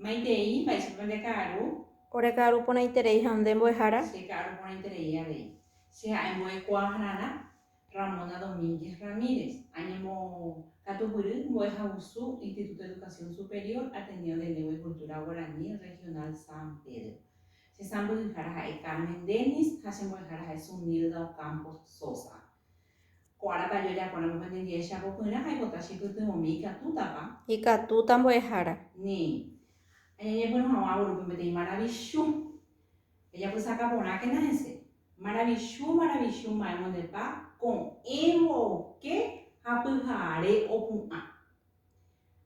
Maitei, vai se vender caro. Ore caro pone interés ande mbo'ehára. Se caro por interés a lei. Se a emboe cuajarana, Ramona Domínguez Ramírez. Añemo Catupurú, Moejausu, Instituto de Educación Superior, atendido de Lengua y Cultura Guaraní, Regional San Pedro. Se están Bujaraja de Carmen Denis, Hacen Bujaraja de Sunilda Campos Sosa. Kuara ta yo ya kuara mo pende dia sha ko kuna hai kota shi kutu mo mi ka tu ta pa. Ikatu ta mbo'ehára. Ni. Anya ye bueno ha wa pende maravilhoso. Ella pues saca por que nace. Maravilhoso, maimo de pa com emo que rapujare o pum a.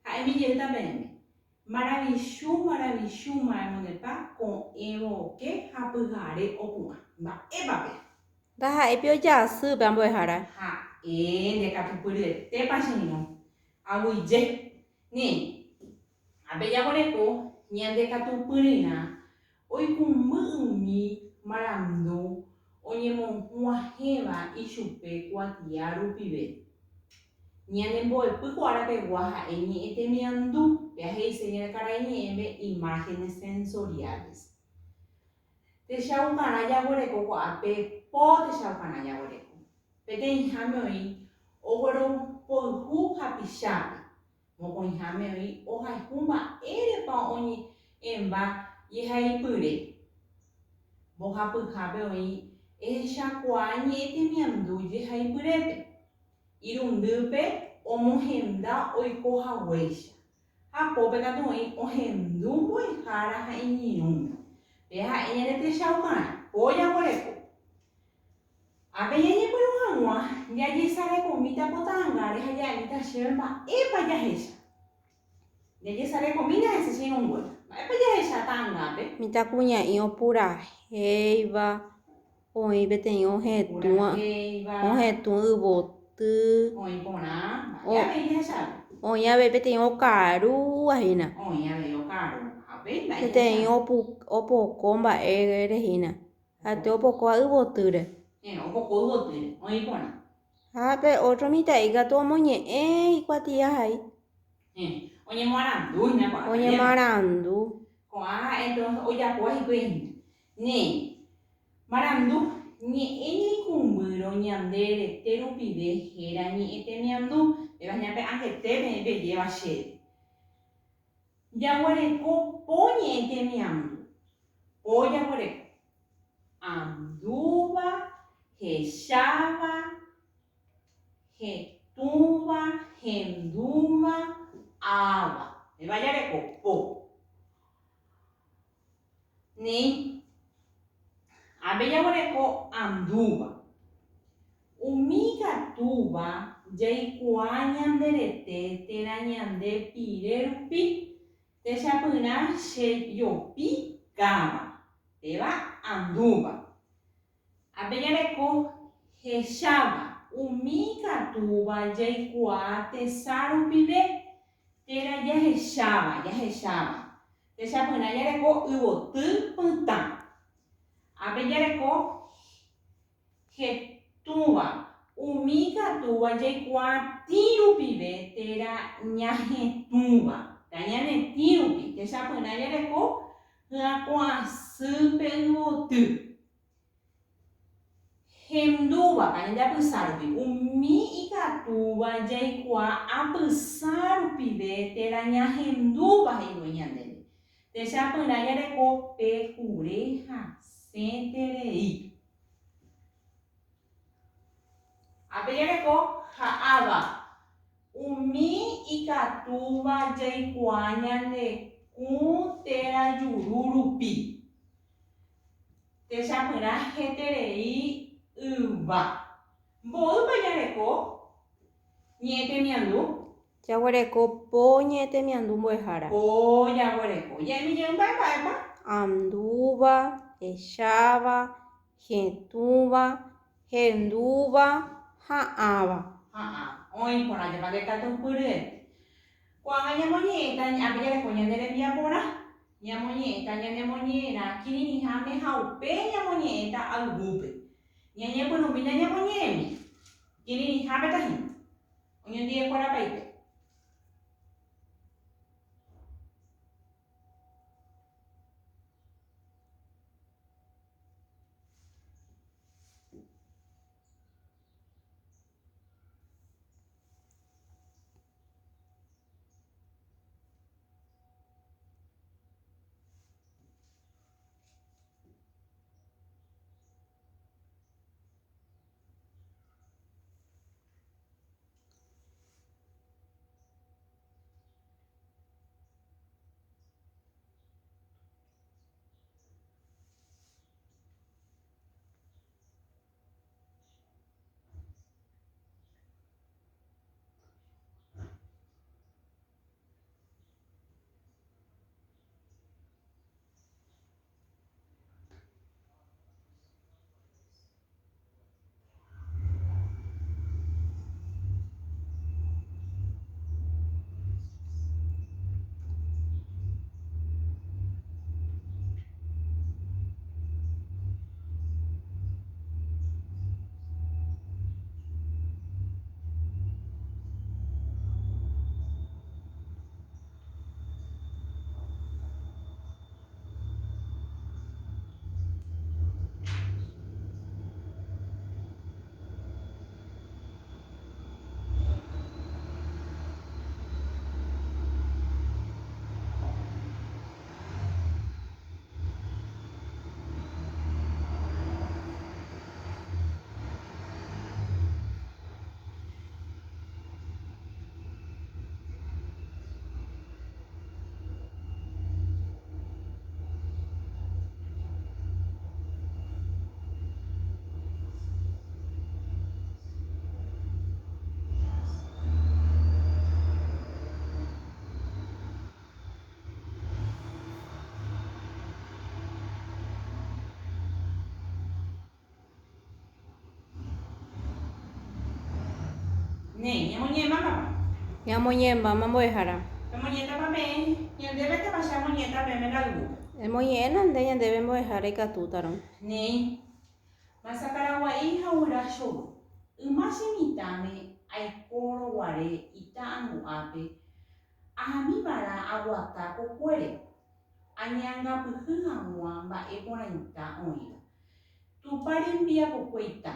Hai mi ye também. Maravilhoso, maimo de pa com emo que rapujare o pum a. Ba e ba pe. Da ha'e pio jasy pe mbo'ehára. Ha de Catupurú te pasino. Aguije. Ni. Abella boneco, ñande Catupurina. Oi com mami marando. Onyemo muajeba y chupe cuatiaru pibe. Ñande boy pucuara pe guaja eni etemiandu. Viaje y señal carañe imágenes sensoriales. Te shaucana ya boreco ape po te shaucana ya boreco. Pete injame hoy, ogoro por juja pichape. Moco injame hoy, hoja jumba, ere pa oni emba y hai pure. Boja pujape hoy, esha cuañe te miandu y hai purete. Irundupe, omohenda hoy coja huella. A pope catoi, ohendu boy jara hainirun. Veja ene te shaucana, polla boreco. Apeñe por un agua, ya allí sale comida potanga, deja ya mita shemba, epa ya esa. Ya allí sale comida ese sin un huevo. Epa ya esa tanga, pe. Mita cuña io pura heiva. Oi betenho retu botu. Oi pona, ya ve ya esa. Oi ave betenho caru ahina. Oi ya ve yo caro. Ape ya. Betenho opoko mba'e rehína. Ate opoko yvotyre. Opoko yvotyre, oi pona. Pe otro mitã'i gatu omoñe'ẽ ikuatiahai. Oñemoarandu hína kuaa. Oñemarandu. Kuaa entonces ojapo hikuái. Ni marandu ñe'ẽ ñaikumbyro ñande rete rupive héra ñe'ẽ temiandu evañápe angete pejéva chéve. Jaguareko po ñe'ẽ temiandu. Po jaguareko. Andúva, hecháva, hetúva, hendúva, áva. Evajareko po. Ni abejaguareko andúva. Umikatúva jaikuaa ñanderete térã ñande pire rupi techapyrã chejopi káva. Péva andúva. Abejareko hecháva. Umikatúva jaikuaa tesã rupive térã jahecháva. Techapyrã jareko yvoty pytã. Abejareko hetũva. Umikatúva jaikuaa tĩ rupive térã ñahetũva. Ñanetĩ rupi. Techapyrã jareko hyakuãsýpe yvoty. Hendúva añandepysã rupi. Umi ikatúva jaikuaa apysã rupive térã ñahendúva heimói ñandéve. Techapyrã jareko pekure hasẽterei. Apejareko ha'áva. Umi ikatúva jaikuaa ñandekũ térã juru rupi. Techapyrã heterei yva. Mboýpa jareko ñe'ẽ temiandu. Jaguareko po ñe'ẽ temiandu mbo'ehára. Po jaguareko. Ñe'ẽmijey mba'emba'épa. Andúva, hecháva, hetũva, hendúva, ha'ãva. Oĩ porã jepante Catupurýe. Kuaaña ñamoñe'ẽta apejareko ñande rembiaporã. Ñamoñe'ẽta ñanemoñe'ẽrã kirirĩháme ha upe ñamoñe'ẽta ayvúpe. Ñañepyrũmína ñamoñe'ẽmi. Kirirĩhápe tahína. Oñondive kuarapaite. Ne, ñamoñema papá. Ñamoñemba mamboehara. Ñamoñeta papé. Ñandebe te pasha moñeta peme la luz. Emoñena ande ñandeve mbo'ehara ikatútarõ. Ne. Masakaraguai haura show. Imaginitame aikoroguare ita'ãngu'ápe ahamívara aguata kokuére añangapyhy hag̃ua mba'e porãita oĩva. Tupa rembiapokue ita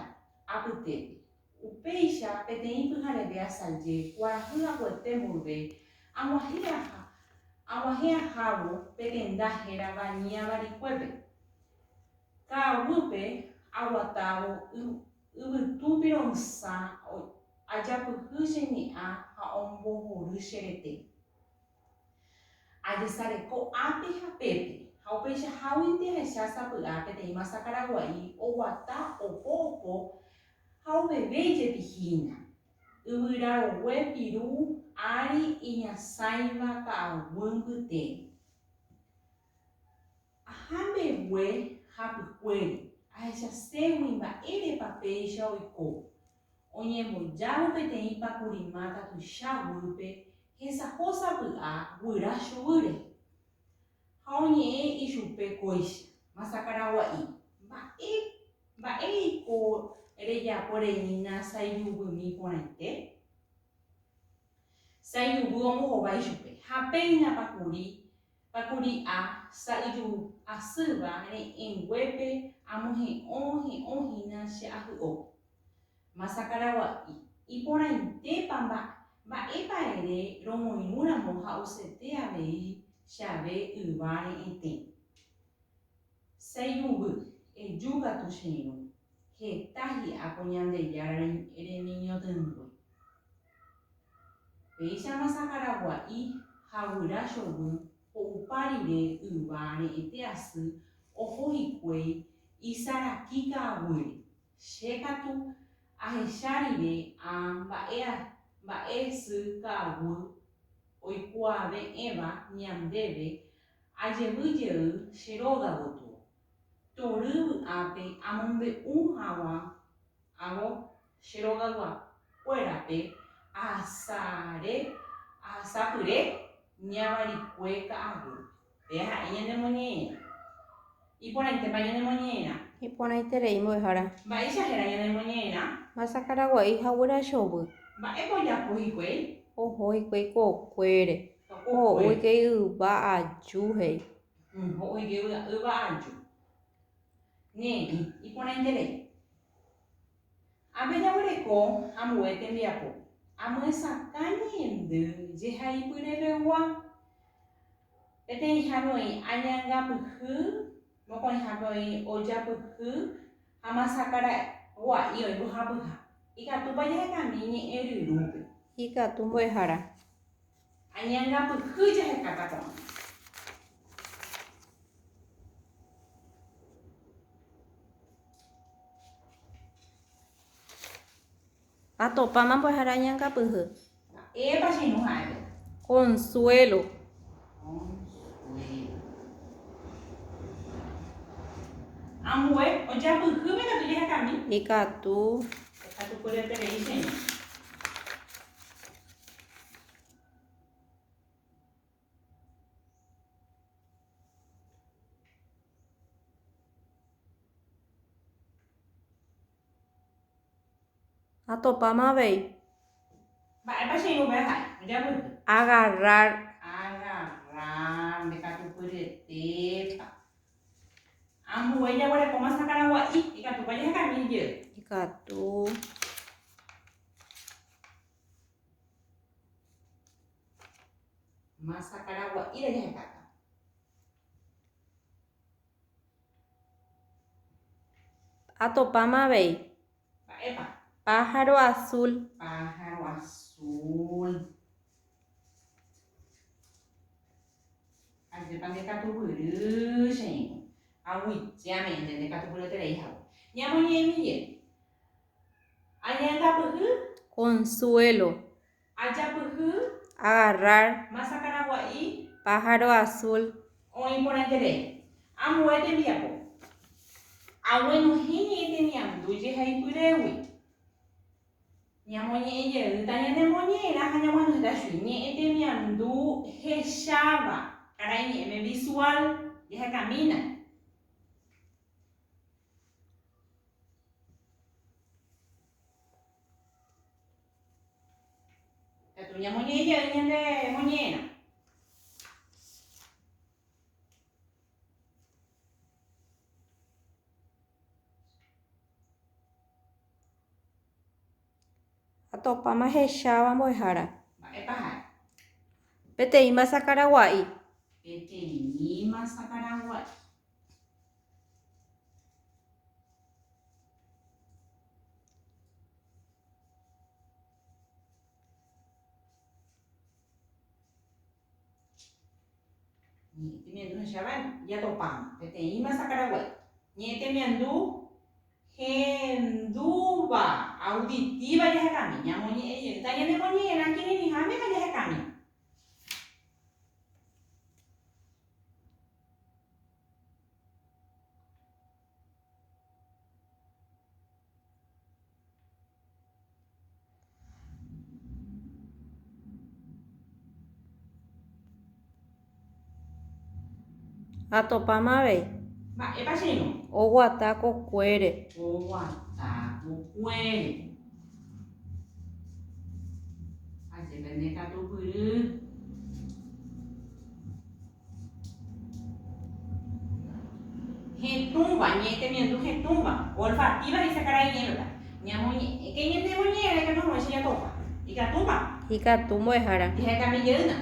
apytépe. Upéicha peteĩ pyhareve asaje kuarahy'akuete mboyve ag̃uahẽ ahávo pe tenda hérava ñavarikuépe. Ka'aguýpe aguatávo yvytu pirosã ajapyhy cheñe'ã ha ombohory cherete. Ajesareko ápe ha pépe ha upeichaháguinte ahecha sapy'a peteĩ Masakaraguai oguata opo ha ovevéjepihína. Yvyrarogue piru ári iñasãiva ka'aguýnguete. Ahambevue hapykuére ahechaségui mba'érepa péicha oiko. Oñembojávo peteĩ pakurima katuichavýpe hesahósapy'a guyra chovýre. Ha oñe'ẽ ichupe kóicha Masakaraguai. Mba'éiko rejaporeína sãijuguymi porãite. Sãijugu ombohova ichupe. Ha péina pakuri'a sa'yju asýva re'ẽnguépe amohe'õhína che ahy'o. Masakaraguai iporãitépa mba'épa ere romoirũramo ha osete avei che ave yva re'ẽte. Sãijuguy ejúkatu che irũ. Heta hi'áko Ñandejára remiñotỹngue. Péicha Masakaraguai ha guyra chovy ho'upa rire yva re'ẽte asy oho hikuái isarakí ka'aguýre. Chékatu ahecha rire mba'e sy ka'aguy oikuaave'ẽva ñandéve ajevyjey che rógagotyo. Tory vy'ápe amombe'u hag̃uávo che rógakuérape ahasapyre ñavarikue ka'aguy. Pe ha'e ñanemoñe'ẽrã. Iporãitépa ñanemoñe'ẽrã. Iporãiterei mbo'ehára. Mba'éicha héra ñanemoñe'ẽrã. Masakaraguai ha guyra chovy. Mba'épa ojapo hikuái. Oho hikuái kokuére. Ho'úike yva aju héi. Ho'úike yva aju. Ne, iporãiterei. Apejaguereko ambue tembiapo. Amyesakã ñe'ẽndy jehaipyrévegua. Peteĩ hapevoi añangapyhy, mokõi hapevoi ojapyhy ha Masakaraguai oimbohapyha. Ikatúpa jahekami ñe'ẽ ryrũpe. Ikatu mbo'ehára. Añangapyhy jahekáta ko'ã. Atopáma mbo'ehára añangapyhy. Épa che irũ ha'épe. Consuelo. Ambue ojapyhýpe katu jahekami. Ikatu. Ikatupyreterei che irũ. Atopáma avei. Mba'épa che irũpe ha'e. Ojapyhy. Agarrar. Agarrar ndekatupyretépa. Ambue jaguareko Masakaraguai ikatúpa jahekami jey. Ikatu. Masakaraguai jahekáta. Atopáma avei. Mba'épa. Pájaro azul. Pájaro azul. Ajépa ndekatupyry che irũ. Ag̃uichamiente ndekatupyreterei hag̃ua. Ñamoñe'ẽmi jey. Añangapyhy. Consuelo. Ajapyhy. Agarrar. Masakaraguai. Pájaro azul. Oĩ porãiterei. Ambue tembiapo. Aguenohẽ ñe'ẽ temiandu jehaipyrégui. ñamoñe'ẽjey tañanemoñe'ẽra ha ñamoñehẽta chui ñe'ẽtemiandu hecháva karai ñe'ẽme visual jahecamína katu ñamoñe'ẽjey ñandemoñe'ẽra Atopáma hecháva mbo'ehára. mba'épaha Peteĩ masa Karagua'i. peteĩ masa Karagua'i. Ñe'ẽtemiandu hecháva jatopáma peteĩ masa Karagua'i. Ñe'ẽtemiandu hendúva auditiva jahecami ñamoñe'ẽjey tañanemoñe'ẽra kirirĩháme ha jahecami. Atopáma avei. Mba'épa che irũ. Oguata kokuére. Oguata kokuére. Ajépe katupyry. Hetũva ñe'ẽtemiandu hetũva olfativa dice karai ñe'ẽva ñamoñe'ẽke ñandemoñe'ẽra ikatu'ãvoi che jatópa ikatúpa Ikatu mbo'ehára. jahecamijeýna.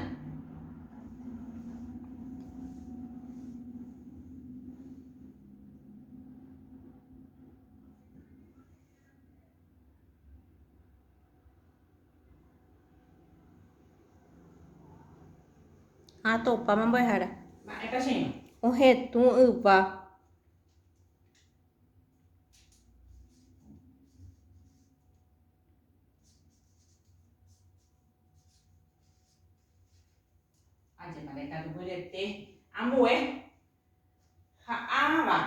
Atopáma mbo'ehára. Mba'épa che irũ. Ohetũ yva. Ajépa katupyrete ambue ha'ãva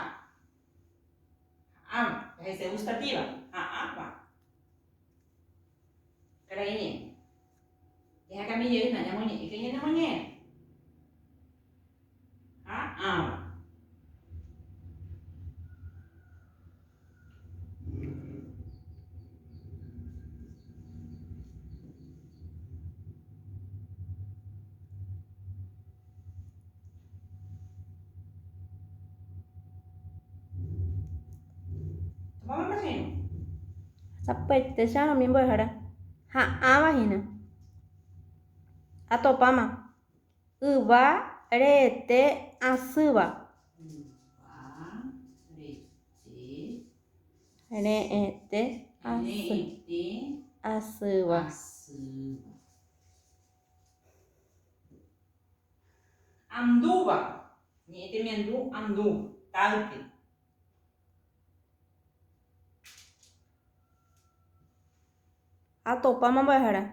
hese gustativa ha'ãva karai ñe'ẽ jahecamijeýna ñamoñe'ẽke ñandemoñe'ẽra ha'ãva. Topámapa che irũ. Sapy'aite che arumi mbo'ehára. Ha'ãvahína. Atopáma. Yva reete asýva. Yva reete Re'ete asýva. asýva. Andúva ñe'ẽtemiandu andúva táype. Atopáma mbo'ehára.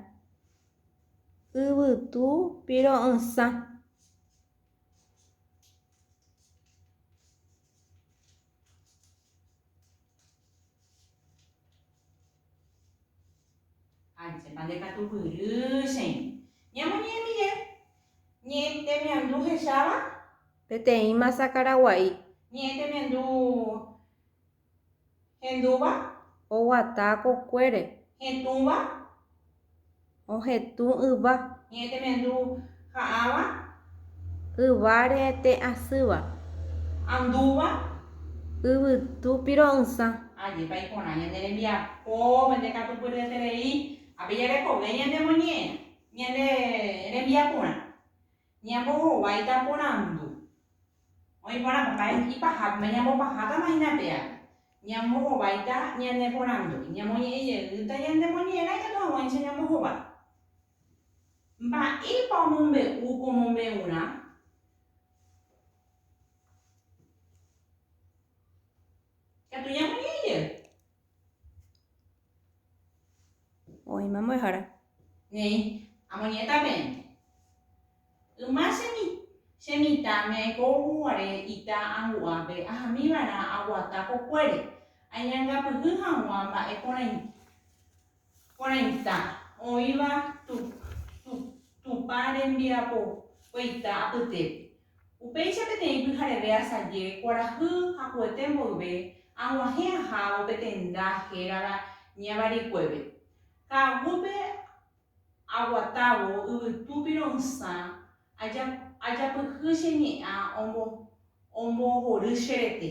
Yvytu piro'ysã. Ajépa katupyry che irũ. Ñamoñe'ẽmije ñe'ẽtemiandu hecháva Peteĩ masa Karagua'i. ñe'ẽtemiandu hendúva Oguata kokuére. hetũva Ohetũ yva. ñe'ẽtemiandu ha'ãva Yva reete asýva. andúva. Yvytu piro'ysã. Ajépa iporã ñande rembiapópe nde katupyryeterei ápe jarekove ñandemoñe'ẽra ñande rembiaporã ñambohovaita porãndu oĩporã papai ipahápe ñambopahátamahínape ñambohovaita ñande porãndu ñamoñe'ẽjeýta ñandemoñe'ẽra ikatu'ãvóicha ñambohova. Mba'épa omombe'u ko mombe'urã. Katu ñamoñe'ẽjey. Oĩma mbo'ehára. Neĩ amoñe'ẽtape yma chemitãme kovuguare ita ãngu'ápe ahamíva'erã aguata kokuére añangapyhy hag̃ua mba'e porãi Porãita, oĩva tupã rembiapo oita apytépe. Upéicha peteĩ pyhareve asaje, kuarahy ha ko'ẽte mboyve ag̃uahẽ ahávo petenda hérava ñavarikuépe. Ka'aguýpe aguatávo yvytúpi ro'ysã ajapyhy che ñe'ã ombohory cherete.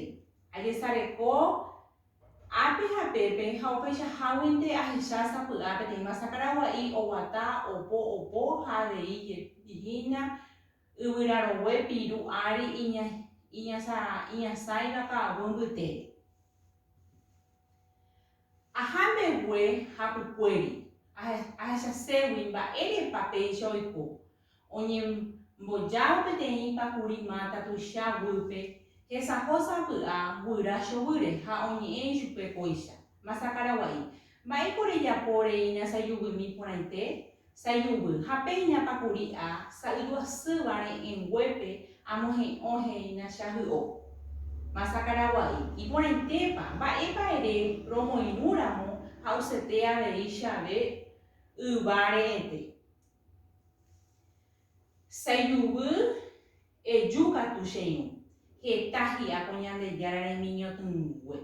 Ajesareko ápe ha pépe ha upeichaháguinte ahecha sapy'a peteĩ masa karagua'i oguata opo ha avei ihína yvyrarogue piru ári iñasãiva ka'aguy mbytere. Aha mbegue ha pykuéri ahechaségui mba'érepa péicha oiko. Oñembojávo peteĩ pakurimá tuicha guýpe hesaho sapy'a guyra chovýre ha oñe'ẽ ichupe kóicha masa karagua'i. Mba'éiko rejapóre iñasãijuguymi porãite sãijuguy ha péicha pakuri'a sa'yguasýva re'ẽnguépe amohe'õhe iñachahy'o masa karagua'i. Iporãitépa mba'épa ere romoirũramo ha osete avei chave yva re'ẽte. Sãijuguy eju katu che irũ heta hi'áko Ñandejára remiñotỹngue.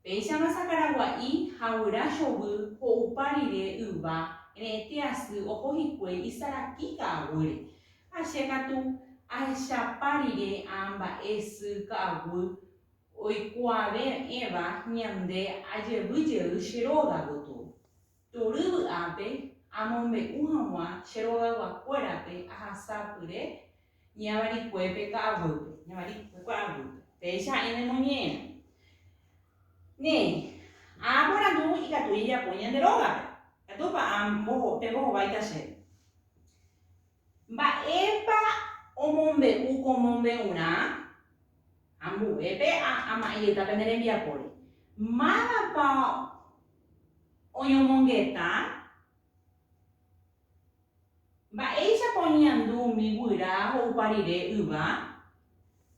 Péicha masa karagua'i ha guyra chovy ho'upa rire yva re'ẽte asy oho hikuái isarakĩ ka'aguyre. Ha che katu ahechapa rire mba'e sy ka'aguy oikuaave'ẽva ñande ajevýjey che rógape tory vy'ápe amombe'u hag̃ua che rogayguakuérape ahasapyre ñavarikuépe ka'aguype. Péicha ha'e nemoñe'ẽrã. Ne áporãndu ikatu ejapo ñande rógape. Katúpa pembohováita chéve. Mba'épa omombe'u ko mombe'urã ambuépe ama'ẽjetápe ne rembiapóre. Mávapa oñomongeta. Mba'éichapa oñeñandu umi guyra ho'upa rire yva.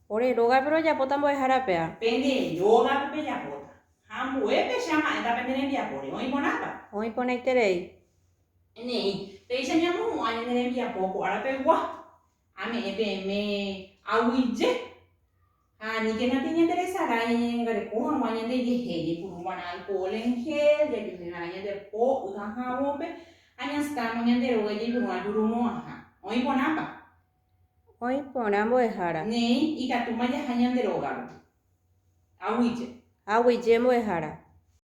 Ore rógape rojapóta mbo'ehárapea. Pende rógape pejapóta. Ha ambuépe che ama'ẽtape ne rembiapóre. Oĩporãpa. Oĩporãiterei. Ne'i péicha ñamohu'ã ñande rembiapo ko arapegua. Ame'ẽ peẽme aguyje. Ha nikénate ñanderesarái ñanderengareko hag̃ua ñandejehe jepurúmarã alcohol en gel jajuhýrã ñande po'y ha havõpe añaskáma ñande róga jaipyru'ã jurumo'ãha. Oĩporãpa. Oĩporã mbo'ehára. Ne'i ikatúma jaha ñande rógape. Aguyje mbo'ehára.